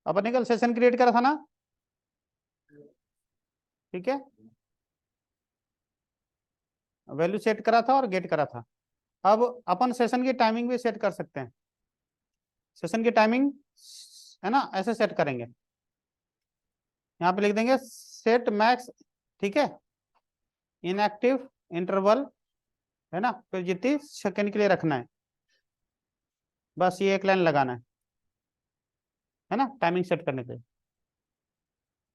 अपन ने कल session create करा था ना, ठीक है, वैल्यू सेट करा था और गेट करा था। अब अपन सेशन की टाइमिंग भी सेट कर सकते हैं। सेशन की टाइमिंग है ना, ऐसे सेट करेंगे, यहाँ पे लिख देंगे सेट मैक्स, ठीक है, इनएक्टिव इंटरवल, है ना, फिर जितनी सेकंड के लिए रखना है, बस ये एक लाइन लगाना है ना, टाइमिंग सेट करने के लिए।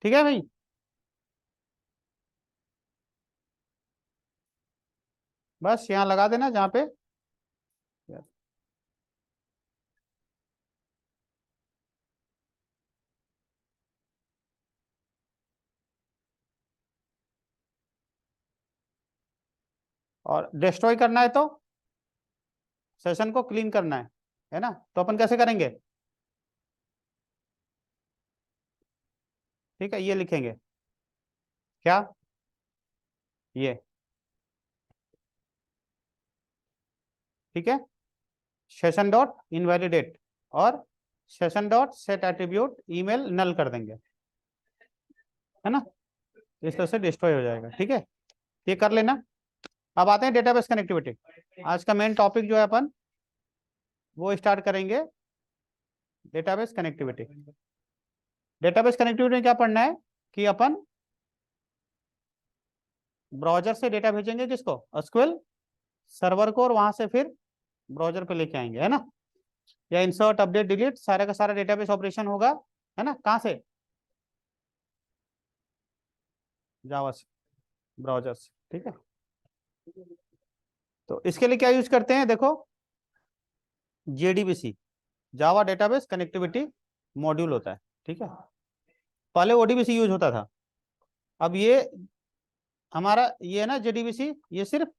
ठीक है भाई, बस यहाँ लगा देना जहाँ पे, और डिस्ट्रॉय करना है तो सेशन को क्लीन करना है ना, तो अपन कैसे करेंगे, ठीक है, ये लिखेंगे क्या, ये, ठीक है, सेशन डॉट इनवैलिडेट और session dot set attribute email null कर देंगे, है ना, इस तरह से डिस्ट्रॉय हो जाएगा। ठीक है, ये कर लेना। अब आते हैं डेटाबेस कनेक्टिविटी। आज का मेन टॉपिक जो है अपन वो स्टार्ट करेंगे, डेटाबेस कनेक्टिविटी। डेटाबेस कनेक्टिविटी में क्या पढ़ना है कि अपन ब्राउजर से डेटा भेजेंगे किसको, एसक्यूएल सर्वर को, और वहां से फिर ब्राउजर पे लेके आएंगे, है ना, या इंसर्ट अपडेट डिलीट सारा का सारा डेटाबेस ऑपरेशन होगा, है ना, कहां से, जावा से, ब्राउजर से। ठीक है, तो इसके लिए क्या यूज करते हैं, देखो जेडीबीसी, जावा डेटाबेस कनेक्टिविटी मॉड्यूल होता है। ठीक है, पहले ओडीबीसी यूज होता था, अब ये हमारा ये है ना जेडीबीसी, ये सिर्फ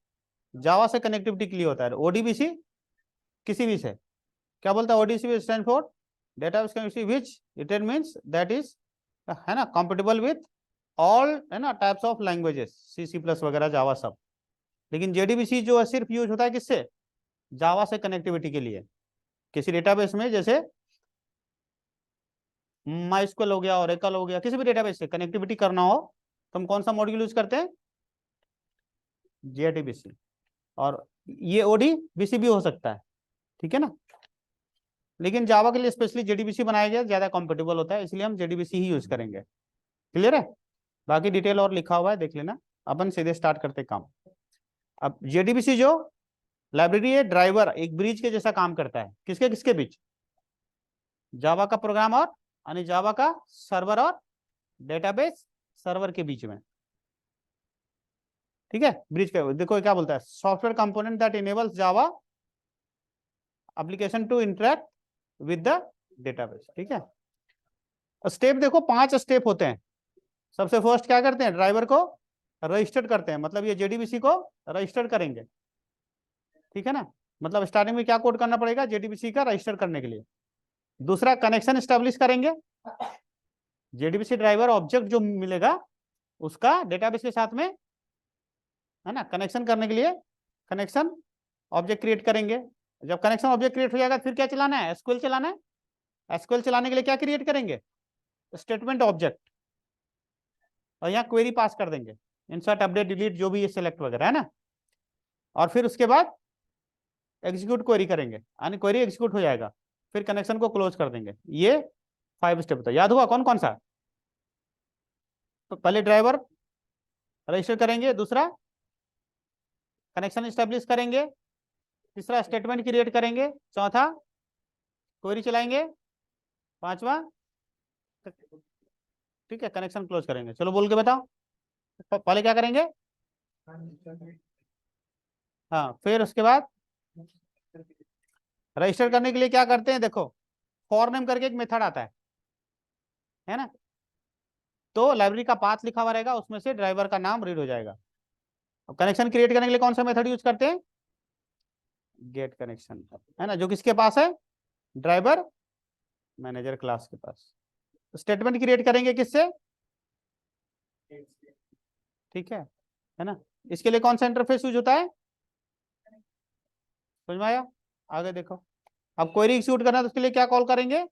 जावा से कनेक्टिविटी के लिए होता है। ओडीबीसी किसी भी से, क्या बोलता है, ODBC stand for database connectivity which it means that is, है ना, कंपेटेबल विथ ऑल, है ना, types of languages, C C plus वगैरह जावा सब। लेकिन जेडीबीसी जो है सिर्फ यूज होता है किससे, जावा से कनेक्टिविटी के लिए। किसी डेटाबेस में जैसे माइस्क्वेल हो गया, ओरेकल हो गया, किसी भी डेटाबेस से कनेक्टिविटी करना हो तो हम कौन सा मॉड्यूल यूज करते हैं, जेडीबीसी। और ये ओडीबीसी भी हो सकता है, ठीक है ना, लेकिन जावा के लिए स्पेशली जेडीबीसी बनाया गया, ज्यादा कंफर्टेबल होता है, इसलिए हम जेडीबीसी ही यूज करेंगे। क्लियर है, बाकी डिटेल और लिखा हुआ है, देख लेना। अपन सीधे स्टार्ट करते काम। अब जेडीबीसी जो लाइब्रेरी है, ड्राइवर एक ब्रिज के जैसा काम करता है, किसके किसके बीच, जावा का प्रोग्राम और यानी जावा का सर्वर और डेटाबेस सर्वर के बीच में। ठीक है, ब्रिज का देखो क्या बोलता है, software component that enables Java application to interact with the database. ठीक है, स्टेप देखो 5 स्टेप होते हैं। सबसे फर्स्ट क्या करते हैं, ड्राइवर को रजिस्टर करते हैं, मतलब ये जेडीबीसी को रजिस्टर करेंगे। ठीक है ना, मतलब स्टार्टिंग में क्या कोड करना पड़ेगा जेडीबीसी का रजिस्टर करने के लिए। दूसरा कनेक्शन स्टैब्लिश करेंगे, जेडीबीसी ड्राइवर ऑब्जेक्ट जो मिलेगा उसका डेटाबेस के साथ में, है ना, कनेक्शन करने के लिए कनेक्शन ऑब्जेक्ट क्रिएट करेंगे। जब कनेक्शन ऑब्जेक्ट क्रिएट हो जाएगा फिर क्या चलाना है, एसक्यूएल चलाना है। एसक्यूएल चलाने के लिए क्या क्रिएट करेंगे, स्टेटमेंट ऑब्जेक्ट, और यहाँ क्वेरी पास कर देंगे, इंसर्ट अपडेट डिलीट जो भी ये सिलेक्ट वगैरह, है ना, और फिर उसके बाद एग्जीक्यूट क्वेरी करेंगे, यानी क्वेरी एग्जीक्यूट हो जाएगा, फिर कनेक्शन को क्लोज कर देंगे। ये 5 स्टेप था, याद हुआ कौन कौन सा, तो पहले ड्राइवर रजिस्टर करेंगे, दूसरा कनेक्शन स्टैब्लिश करेंगे, तीसरा स्टेटमेंट क्रिएट करेंगे, चौथा क्वेरी चलाएंगे, पांचवा, ठीक है, कनेक्शन क्लोज करेंगे। चलो बोल के बताओ, पहले क्या करेंगे, हाँ, फिर उसके बाद रजिस्टर करने के लिए क्या करते हैं, देखो फॉर नेम करके एक मेथड आता है ना, तो लाइब्रेरी का पाथ लिखा हुआ रहेगा, उसमें से ड्राइवर का नाम रीड हो जाएगा। अब कनेक्शन क्रिएट करने के लिए कौन सा मेथड यूज करते हैं, गेट कनेक्शन, है ना, जो किसके पास है, ड्राइवर मैनेजर क्लास के पास। स्टेटमेंट क्रिएट करेंगे किससे, ठीक है ना, इसके लिए कौन सा इंटरफेस यूज होता है, समझ में आया, आगे देखो। अब क्वेरी एग्जीक्यूट करना है तो उसके लिए क्या कॉल करेंगे,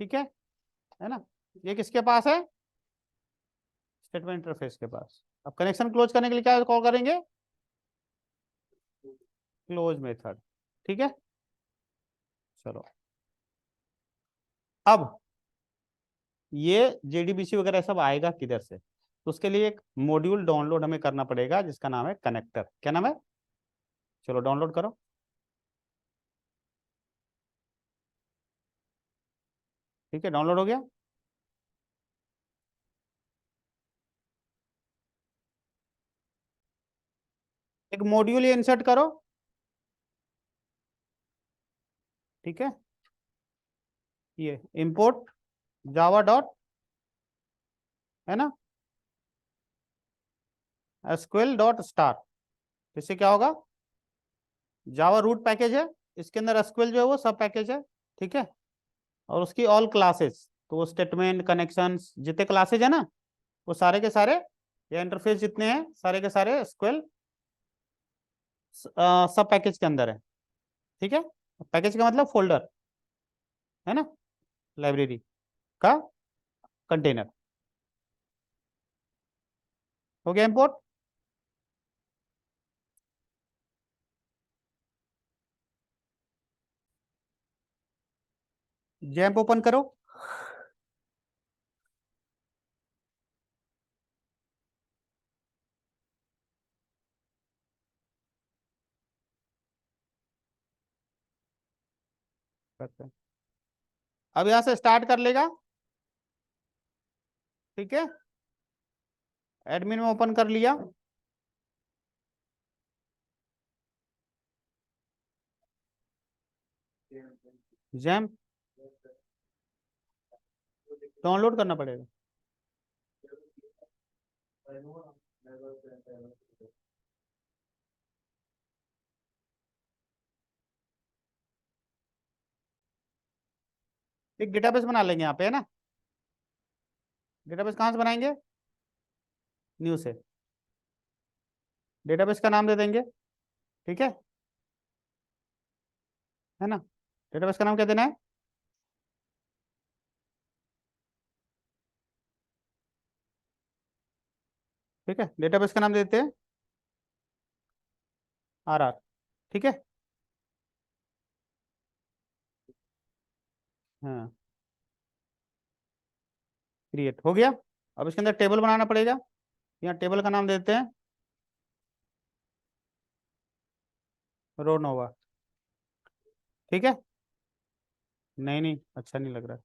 ठीक है ना। ये किसके पास है, स्टेटमेंट इंटरफेस के पास। अब कनेक्शन क्लोज करने के लिए क्या कॉल करेंगे, क्लोज मेथड। ठीक है, चलो अब ये जेडीबीसी वगैरह सब आएगा किधर से, तो उसके लिए एक मॉड्यूल डाउनलोड हमें करना पड़ेगा जिसका नाम है कनेक्टर। क्या नाम है, चलो डाउनलोड करो। ठीक है, डाउनलोड हो गया। एक मॉड्यूल ये इंसर्ट करो। ठीक है, ये इंपोर्ट जावा डॉट, है ना, एसक्यूएल डॉट स्टार। इससे क्या होगा, जावा रूट पैकेज है, इसके अंदर एसक्यूएल जो है वो सब पैकेज है। ठीक है, और उसकी ऑल क्लासेस, तो वो स्टेटमेंट कनेक्शन जितने क्लासेज है ना, वो सारे के सारे, या इंटरफेस जितने हैं सारे के सारे एसक्यूएल सब पैकेज के अंदर है। ठीक है, पैकेज का मतलब फोल्डर, है ना, लाइब्रेरी का कंटेनर। हो गया इंपोर्ट। जैम्प ओपन करो। अब यहां से स्टार्ट कर लेगा। ठीक है, एडमिन में ओपन कर लिया। जैम्प डाउनलोड करना पड़ेगा। एक डेटाबेस बना लेंगे यहाँ पे, है ना। डेटाबेस कहाँ से बनाएंगे, न्यू से। डेटाबेस का नाम दे देंगे। ठीक है ना, डेटाबेस का नाम क्या देना है, ठीक है, डेटाबेस का नाम देते हैं RR। ठीक है, हाँ, क्रिएट हो गया। अब इसके अंदर टेबल बनाना पड़ेगा। यहाँ टेबल का नाम देते हैं रोनोवा। ठीक है, नहीं नहीं अच्छा नहीं लग रहा।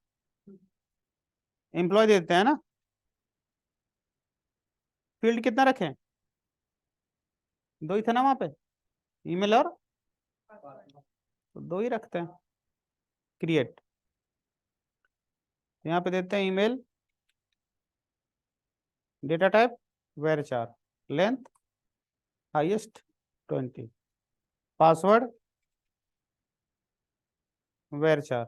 एम्प्लॉय देते हैं ना, फील्ड कितना रखें, दो ही थे ना वहाँ पे, ईमेल और, तो दो ही रखते हैं। क्रिएट, यहाँ पे देते हैं email, data type varchar, length highest 20, password varchar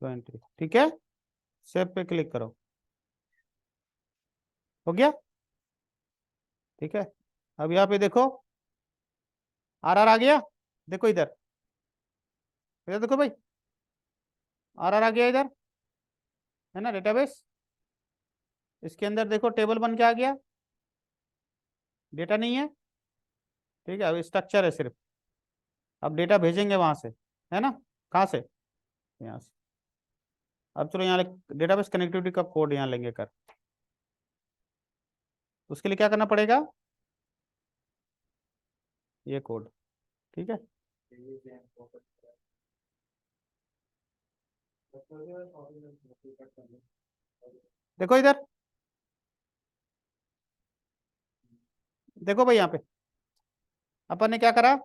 20। ठीक है, सेव पे क्लिक करो। हो गया। ठीक है, अब यहाँ पे देखो RR आ गया, देखो इधर, इधर देखो भाई, RR आ गया इधर, है ना, डेटाबेस। इसके अंदर देखो टेबल बन के आ गया, डेटा नहीं है। ठीक है, अब स्ट्रक्चर है सिर्फ। अब डेटा भेजेंगे वहां से, है ना, कहाँ से, यहाँ से। अब चलो यहाँ डेटाबेस कनेक्टिविटी का कोड यहाँ लेंगे कर, उसके लिए क्या करना पड़ेगा, ये कोड। ठीक है, देखो इधर, देखो भाई यहाँ पे अपन ने क्या करा,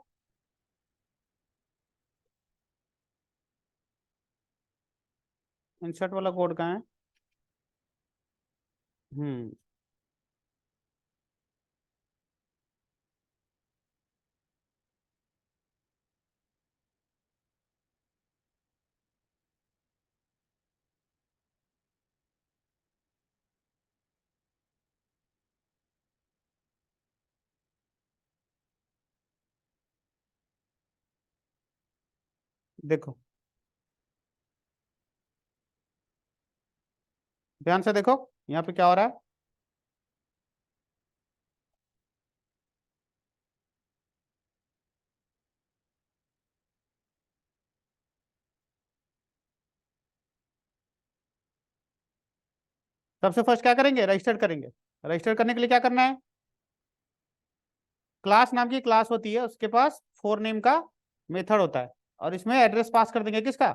इंसर्ट वाला कोड कहाँ है, हम्म, देखो ध्यान से देखो यहाँ पे क्या हो रहा है। सबसे फर्स्ट क्या करेंगे, रजिस्टर करेंगे। रजिस्टर करने के लिए क्या करना है, क्लास नाम की क्लास होती है, उसके पास फोर नेम का मेथड होता है, और इसमें एड्रेस पास कर देंगे किसका,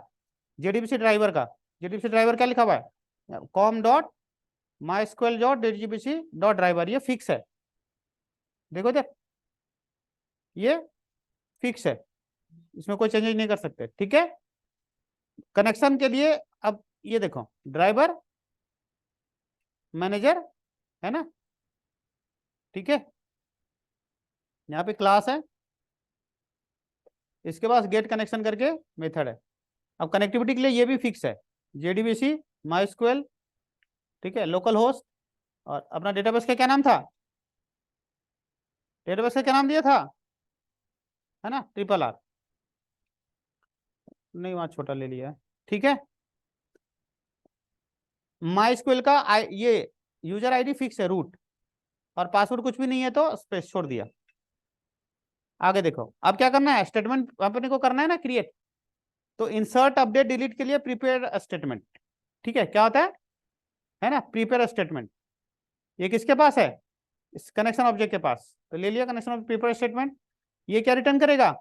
जेडीबीसी ड्राइवर का। जेडीबीसी ड्राइवर क्या लिखा हुआ है, कॉम डॉट माई स्क्वेल डॉट जेडीबीसी डॉट ड्राइवर, ये फिक्स है। देखो इधर, ये फिक्स है, इसमें कोई चेंजेस नहीं कर सकते, ठीक है। कनेक्शन के लिए अब ये देखो, ड्राइवर मैनेजर, है ना, ठीक है। यहाँ पे क्लास है, इसके पास गेट कनेक्शन करके मेथड है। अब कनेक्टिविटी के लिए ये भी फिक्स है, जेडीबीसी माई स्क्वेल, ठीक है, लोकल होस्ट, और अपना डेटाबेस का क्या नाम था, डेटाबेस का क्या नाम दिया था, है ना, ट्रिपल आर। नहीं, वहां छोटा ले लिया है, ठीक है। माई स्क्वेल का ये यूजर आईडी फिक्स है, रूट, और पासवर्ड कुछ भी नहीं है तो स्पेस छोड़ दिया। आगे देखो, अब क्या करना है, स्टेटमेंट अपने को करना है ना क्रिएट। तो इंसर्ट अपडेट डिलीट के लिए प्रीपेयर स्टेटमेंट, ठीक है, क्या होता है ना, प्रीपेयर स्टेटमेंट। ये किसके पास है, इस कनेक्शन ऑब्जेक्ट के पास, तो ले लिया कनेक्शन ऑब्जेक्ट प्रीपेयर स्टेटमेंट। ये क्या रिटर्न करेगा,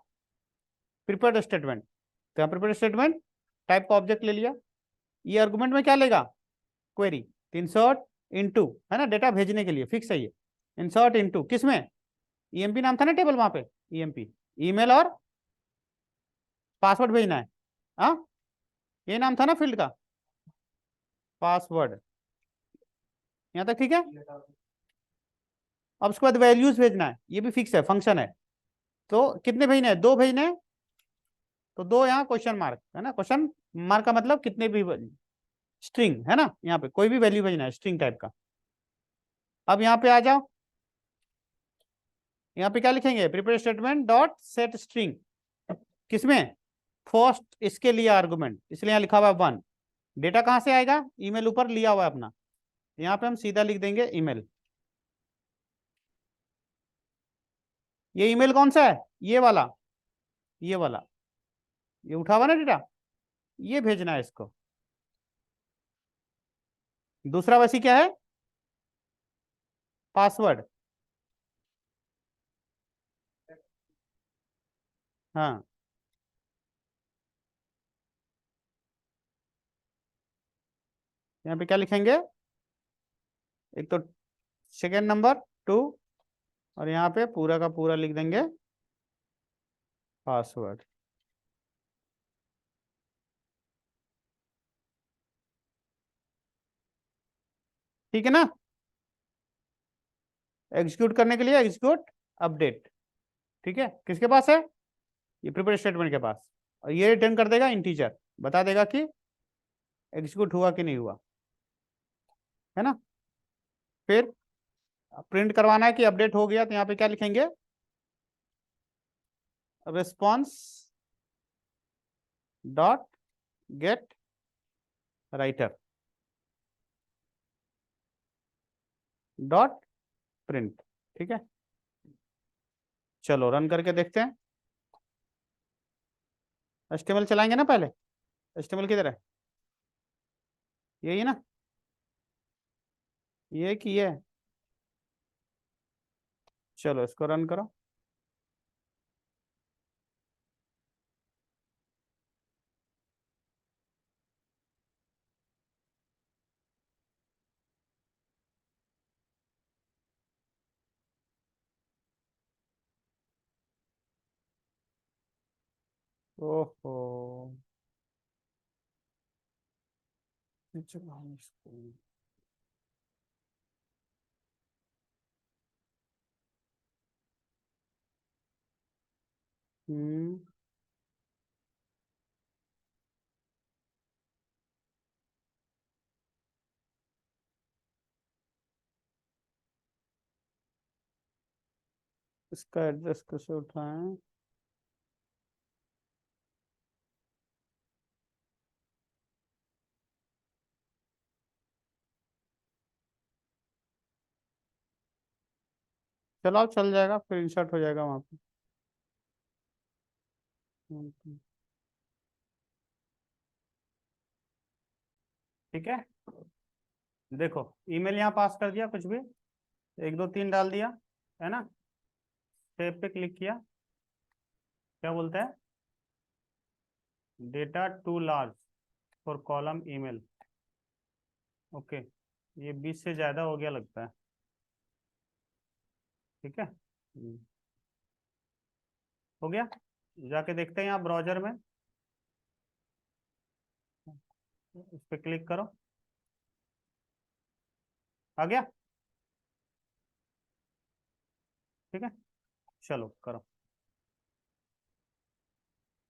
प्रीपेयर स्टेटमेंट। तो यहाँ प्रीपेयर स्टेटमेंट टाइप का ऑब्जेक्ट ले लिया। ये आर्गुमेंट में क्या लेगा, क्वेरी, इंसर्ट इनटू, है ना, डेटा भेजने के लिए फिक्स है ये, इंसर्ट इनटू किसमें, ईएमपी नाम था ना टेबल वहां पे, ईएमपी, ईमेल और पासवर्ड भेजना है, हाँ, ये नाम था ना फील्ड का, पासवर्ड, यहाँ तक ठीक है। अब उसके बाद वैल्यूज भेजना है, ये भी फिक्स है, फंक्शन है। तो कितने भेजने हैं, दो भेजने हैं, तो दो यहाँ क्वेश्चन मार्क, है ना, क्वेश्चन मार्क का मतलब कितने भी, स्ट्रिंग है ना, यहाँ पे कोई भी वैल्यू भेजना है स्ट्रिंग टाइप का। अब यहाँ पे आ जाओ, यहाँ पे क्या लिखेंगे, prepare statement dot set string, किसमें, फर्स्ट इसके लिए आर्गुमेंट, इसलिए यहाँ लिखा हुआ है 1। डेटा कहाँ से आएगा, ईमेल ऊपर लिया हुआ है अपना, यहाँ पे हम सीधा लिख देंगे ईमेल। ये ईमेल कौन सा है, ये वाला, ये वाला, ये उठा हुआ ना डेटा, ये भेजना है इसको। दूसरा वैसी क्या है, पासवर्ड, हाँ, यहाँ पे क्या लिखेंगे, एक तो सेकेंड नंबर 2, और यहाँ पे पूरा का पूरा लिख देंगे पासवर्ड। ठीक है ना, एग्जीक्यूट करने के लिए एग्जीक्यूट अपडेट, ठीक है, किसके पास है, ये प्रिपेयर स्टेटमेंट के पास, और ये रिटर्न कर देगा इंटीजर, बता देगा कि एग्जीक्यूट हुआ कि नहीं हुआ, है ना। फिर प्रिंट करवाना है कि अपडेट हो गया, तो यहाँ पे क्या लिखेंगे, response dot gate writer dot print, ठीक है। चलो रन करके देखते हैं, एचटीएमएल चलाएंगे ना पहले, एचटीएमएल किधर है, यही है ना, ये की है। चलो इसको रन करो, ओहो, चलो इसको, हम्म, इसका एड्रेस कैसे उठाएं, चलाओ, चल जाएगा, फिर इंसर्ट हो जाएगा वहां पे। ठीक है, देखो ईमेल यहाँ पास कर दिया, कुछ भी 1 2 3 डाल दिया, है ना। सेव पे क्लिक किया, क्या बोलता है, data too large for column email. Okay, ये 20 से ज्यादा हो गया लगता है। ठीक है, हो गया। जाके देखते हैं यहाँ ब्राउजर में, इस पे क्लिक करो, आ गया। ठीक है, चलो करो।